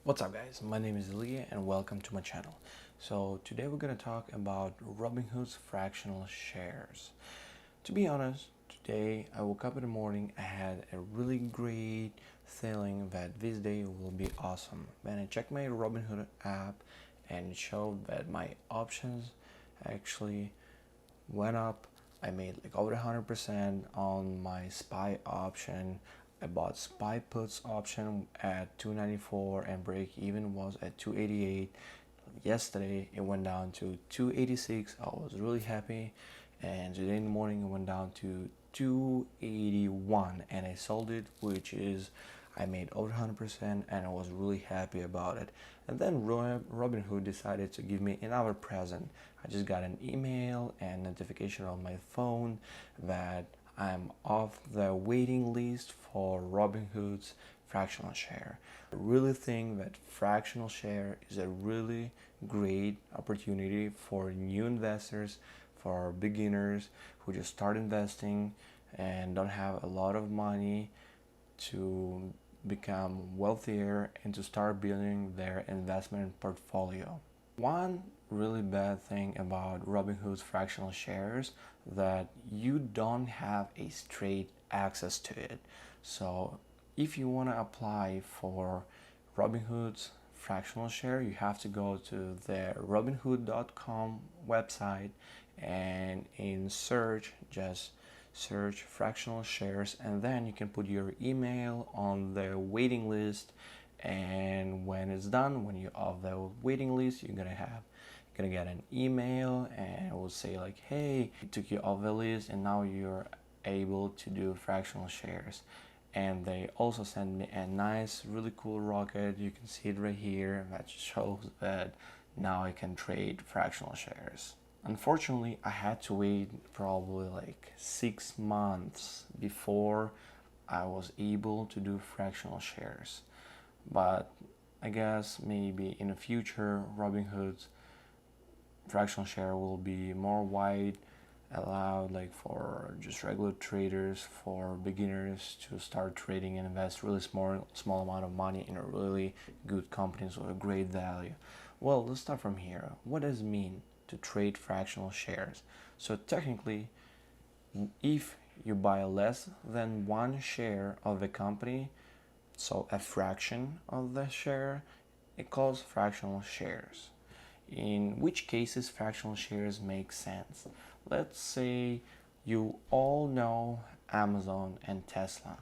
What's up guys, my name is Elia and welcome to my channel. So today we're going to talk about Robinhood's fractional shares. To be honest, today I woke up in the morning, I had a really great feeling that this day will be awesome. Then I checked my Robinhood app and it showed that my options actually went up. I made like over 100% on my SPY option. I bought SPY puts option at 294 and break even was at 288. Yesterday it went down to 286. I was really happy, and today in the morning it went down to 281 and I sold it, which is I made over 100% and I was really happy about it. And then Robinhood decided to give me another present. I just got an email and notification on my phone that I'm off the waiting list for Robinhood's fractional share. I really think that fractional share is a really great opportunity for new investors, for beginners who just start investing and don't have a lot of money to become wealthier and to start building their investment portfolio. One really bad thing about Robinhood's fractional shares that you don't have a straight access to it. So if you want to apply for Robinhood's fractional share, you have to go to the robinhood.com website and in search just search fractional shares, and then you can put your email on the waiting list, and when it's done, when you're off the waiting list, you're gonna get an email and it will say like, hey, it took you off the list and now you're able to do fractional shares. And they also sent me a nice, really cool rocket. You can see it right here that shows that now I can trade fractional shares. Unfortunately, I had to wait probably like 6 months before I was able to do fractional shares. But I guess maybe in the future, Robinhood's fractional share will be more wide allowed, like for just regular traders, for beginners to start trading and invest really small amount of money in a really good companies with a great value. Well, let's start from here. What does it mean to trade fractional shares? So technically, if you buy less than one share of the company, so a fraction of the share, it calls fractional shares. In which cases fractional shares make sense? Let's say you all know Amazon and Tesla.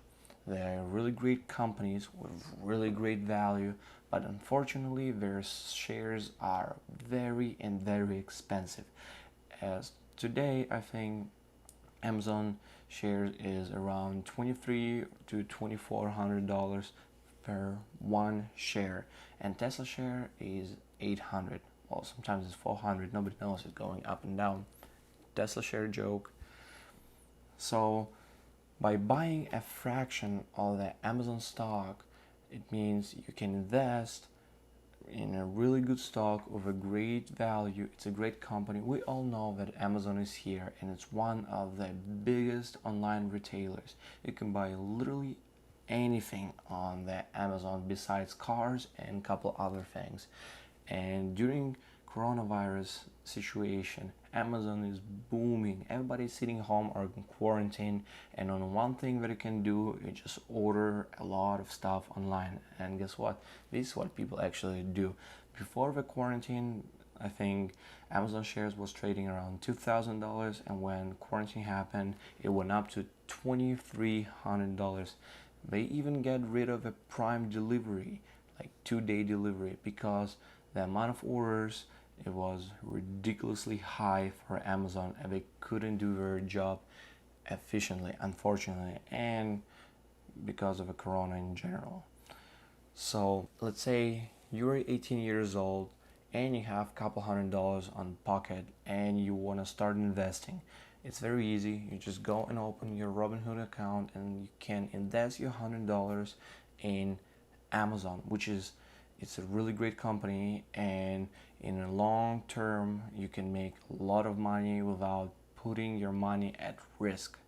They're really great companies with really great value, but unfortunately their shares are very expensive. As today, I think Amazon shares is around $2,300 to $2,400 per one share, and Tesla share is 800. Well, sometimes it's 400. Nobody knows, it's going up and down. Tesla share joke. So by buying a fraction of the Amazon stock, it means you can invest in a really good stock with a great value. It's a great company. We all know that Amazon is here and it's one of the biggest online retailers. You can buy literally anything on the Amazon besides cars and a couple other things. And during coronavirus situation, Amazon is booming. Everybody's sitting home or in quarantine, and on one thing that you can do, you just order a lot of stuff online. And guess what? This is what people actually do. Before the quarantine, I think Amazon shares was trading around $2,000, and when quarantine happened, it went up to $2,300. They even get rid of a prime delivery, like 2-day delivery, because the amount of orders, it was ridiculously high for Amazon and they couldn't do their job efficiently, unfortunately, and because of the corona in general. So let's say you're 18 years old and you have a couple $100 on pocket and you want to start investing. It's very easy. You just go and open your Robinhood account and you can invest your $100 in Amazon, which is, it's a really great company, and in the long term you can make a lot of money without putting your money at risk.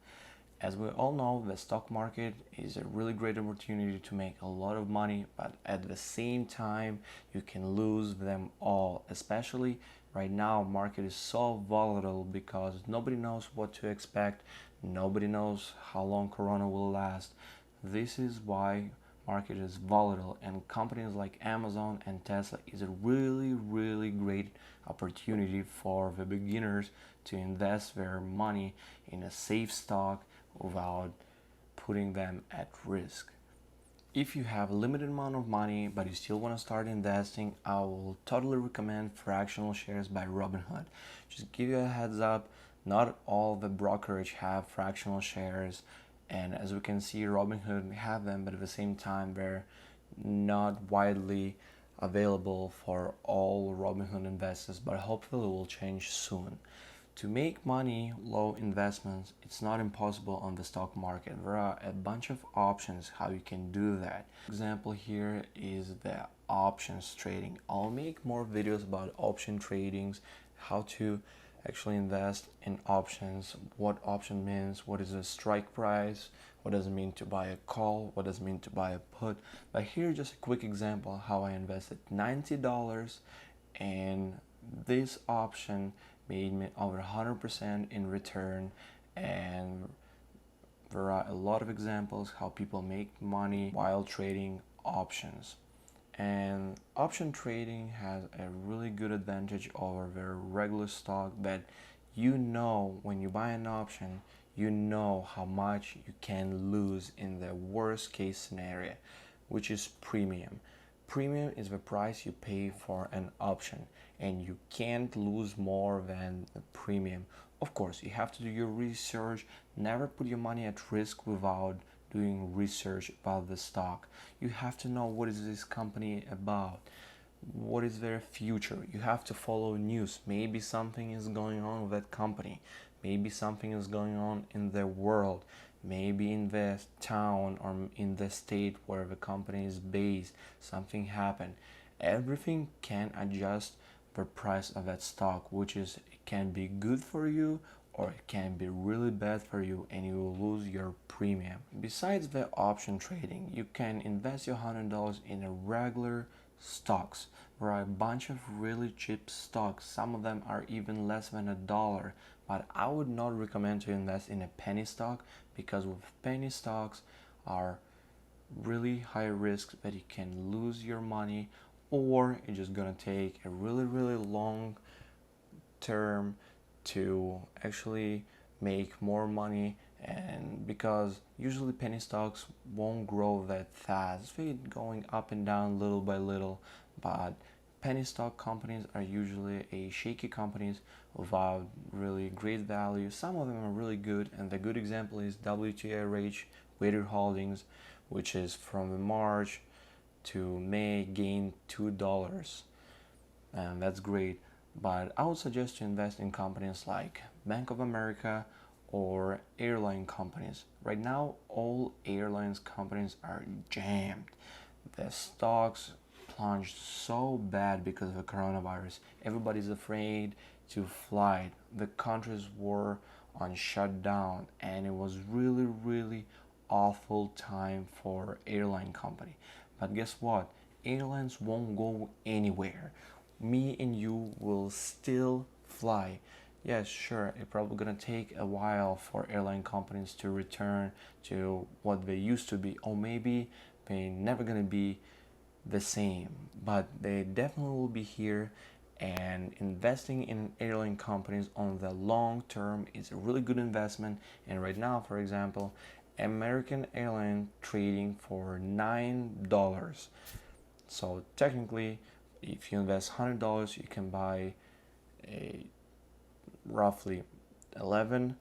As we all know, the stock market is a really great opportunity to make a lot of money, but at the same time, you can lose them all. Especially right now, market is so volatile because nobody knows what to expect. Nobody knows how long Corona will last. This is why market is volatile, and companies like Amazon and Tesla is a really great opportunity for the beginners to invest their money in a safe stock without putting them at risk. If you have a limited amount of money but you still want to start investing, I will totally recommend Fractional Shares by Robinhood. Just give you a heads up, not all the brokerage have fractional shares, and as we can see, Robinhood have them, but at the same time they're not widely available for all Robinhood investors, but hopefully it will change soon. To make money, low investments, it's not impossible on the stock market. There are a bunch of options how you can do that. Example here is the options trading. I'll make more videos about option tradings, how to actually invest in options, what option means, what is a strike price, what does it mean to buy a call, what does it mean to buy a put. But here just a quick example how I invested $90 and this option made me over 100% in return, and there are a lot of examples how people make money while trading options. And option trading has a really good advantage over the regular stock that you know when you buy an option, you know how much you can lose in the worst case scenario, which is premium. Premium is the price you pay for an option, and you can't lose more than the premium. Of course, you have to do your research. Never put your money at risk without doing research about the stock. You have to know what is this company about, what is their future. You have to follow news. Maybe something is going on with that company. Maybe something is going on in the world. Maybe in the town or in the state where the company is based, something happened. Everything can adjust the price of that stock, which is, it can be good for you or it can be really bad for you, and you will lose your premium. Besides the option trading, you can invest your $100 in a regular stocks. There are a bunch of really cheap stocks. Some of them are even less than $1, but I would not recommend to invest in a penny stock, because with penny stocks are really high risk that you can lose your money, or it's just gonna take a really long term to actually make more money. And because usually penny stocks won't grow that fast, they're going up and down little by little, but penny stock companies are usually a shaky companies without really great value. Some of them are really good, and the good example is WTRH Weighted Holdings, which is from March to May gained $2, and that's great. But I would suggest to invest in companies like Bank of America or airline companies. Right now, all airlines companies are jammed. The stocks plunged so bad because of the coronavirus. Everybody's afraid to fly. The countries were on shutdown, and it was really awful time for airline company. But guess what? Airlines won't go anywhere. Me and you will still fly. Yes, sure, it's probably gonna take a while for airline companies to return to what they used to be, or maybe they're never gonna be the same, but they definitely will be here. And investing in airline companies on the long term is a really good investment. And right now, for example, American Airlines trading for $9. So technically, if you invest $100, you can buy a roughly 11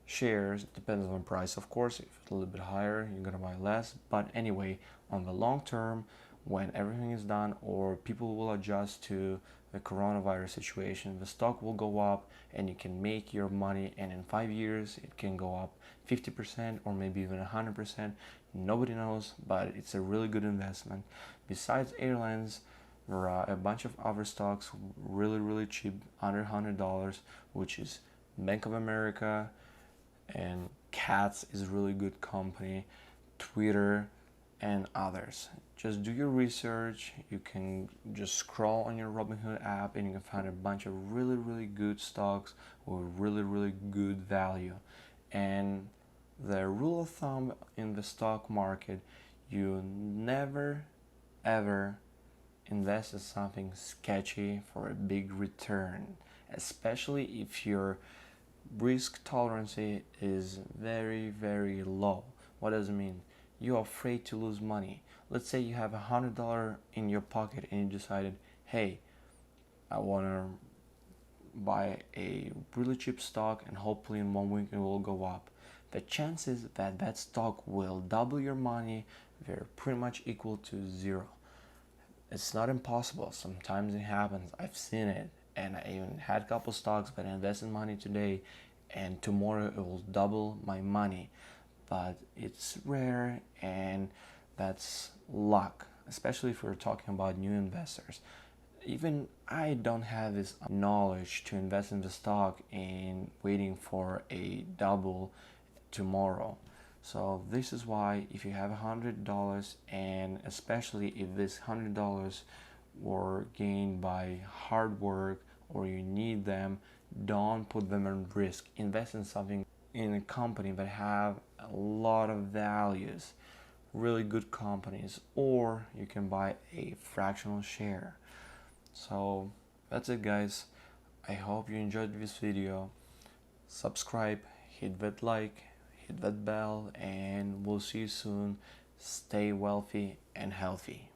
shares. Depends on price, of course. If it's a little bit higher, you're gonna buy less. But anyway, on the long term, when everything is done or people will adjust to the coronavirus situation, the stock will go up and you can make your money, and in 5 years it can go up 50% or maybe even 100%. Nobody knows, but it's a really good investment. Besides airlines, there are a bunch of other stocks really cheap, under $100, which is Bank of America and Cats is really good company, Twitter, and others. Just do your research. You can just scroll on your Robinhood app and you can find a bunch of really good stocks with really good value. And the rule of thumb in the stock market, you never ever invest in something sketchy for a big return, especially if your risk tolerance is very low. What does it mean? You're afraid to lose money. Let's say you have $100 in your pocket and you decided, hey, I want to buy a really cheap stock and hopefully in 1 week it will go up. The chances that that stock will double your money, they're pretty much equal to zero. It's not impossible. Sometimes it happens. I've seen it, and I even had a couple stocks that I invested money today and tomorrow it will double my money. But it's rare, and that's luck, especially if we're talking about new investors. Even I don't have this knowledge to invest in the stock and waiting for a double tomorrow. So this is why if you have $100, and especially if this $100 were gained by hard work or you need them, don't put them at risk. Invest in something, in a company that have a lot of values, really good companies, or you can buy a fractional share. So that's it, guys. I hope you enjoyed this video. Subscribe, hit that like, hit that bell, and we'll see you soon. Stay wealthy and healthy.